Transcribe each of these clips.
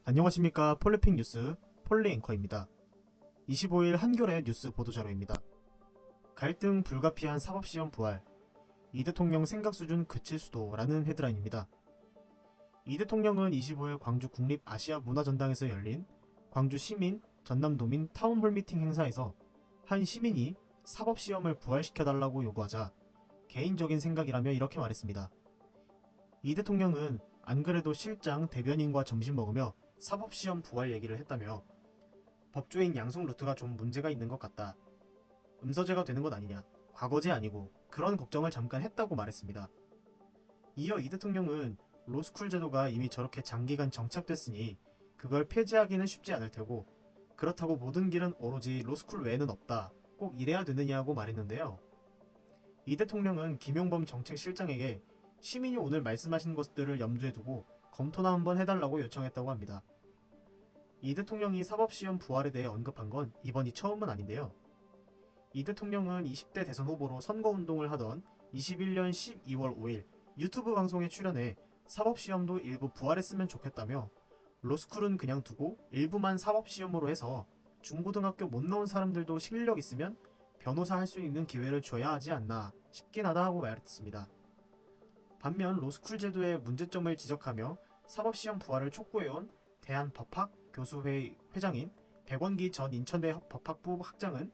안녕하십니까. 폴리핑 뉴스 폴리 앵커입니다. 25일 한겨레 뉴스 보도자료입니다. 갈등 불가피한 사법시험 부활, 이 대통령 생각 수준 그칠 수도라는 헤드라인입니다. 이 대통령은 25일 광주 국립아시아문화전당에서 열린 광주 시민, 전남도민 타운홀 미팅 행사에서 한 시민이 사법시험을 부활시켜달라고 요구하자 개인적인 생각이라며 이렇게 말했습니다. 이 대통령은 안 그래도 실장 대변인과 점심 먹으며 사법시험 부활 얘기를 했다며 법조인 양성 루트가 좀 문제가 있는 것 같다. 음서제가 되는 것 아니냐. 과거제 아니고 그런 걱정을 잠깐 했다고 말했습니다. 이어 이 대통령은 로스쿨 제도가 이미 저렇게 장기간 정착됐으니 그걸 폐지하기는 쉽지 않을 테고 그렇다고 모든 길은 오로지 로스쿨 외에는 없다. 꼭 이래야 되느냐고 말했는데요. 이 대통령은 김용범 정책실장에게 시민이 오늘 말씀하신 것들을 염두에 두고 검토나 한번 해달라고 요청했다고 합니다. 이 대통령이 사법시험 부활에 대해 언급한 건 이번이 처음은 아닌데요. 이 대통령은 20대 대선 후보로 선거운동을 하던 21년 12월 5일 유튜브 방송에 출연해 사법시험도 일부 부활했으면 좋겠다며 로스쿨은 그냥 두고 일부만 사법시험으로 해서 중고등학교 못 나온 사람들도 실력 있으면 변호사 할 수 있는 기회를 줘야 하지 않나 싶긴 하다 하고 말했습니다. 반면 로스쿨 제도의 문제점을 지적하며 사법시험 부활을 촉구해온 대한법학교수회 회장인 백원기 전 인천대 법학부 학장은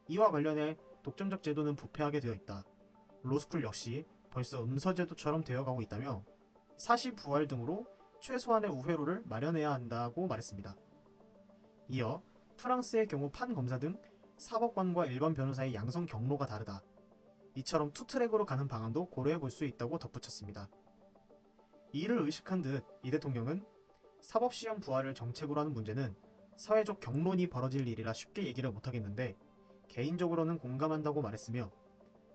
이와 관련해 독점적 제도는 부패하게 되어 있다. 로스쿨 역시 벌써 음서제도처럼 되어가고 있다며 사시 부활 등으로 최소한의 우회로를 마련해야 한다고 말했습니다. 이어 프랑스의 경우 판검사 등 사법관과 일반 변호사의 양성 경로가 다르다. 이처럼 투트랙으로 가는 방안도 고려해 볼 수 있다고 덧붙였습니다. 이를 의식한 듯 이 대통령은 사법시험 부활을 정책으로 하는 문제는 사회적 경론이 벌어질 일이라 쉽게 얘기를 못하겠는데 개인적으로는 공감한다고 말했으며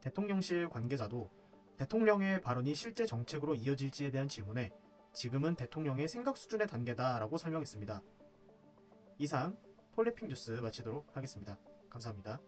대통령실 관계자도 대통령의 발언이 실제 정책으로 이어질지에 대한 질문에 지금은 대통령의 생각 수준의 단계다라고 설명했습니다. 이상 폴리핑 뉴스 마치도록 하겠습니다. 감사합니다.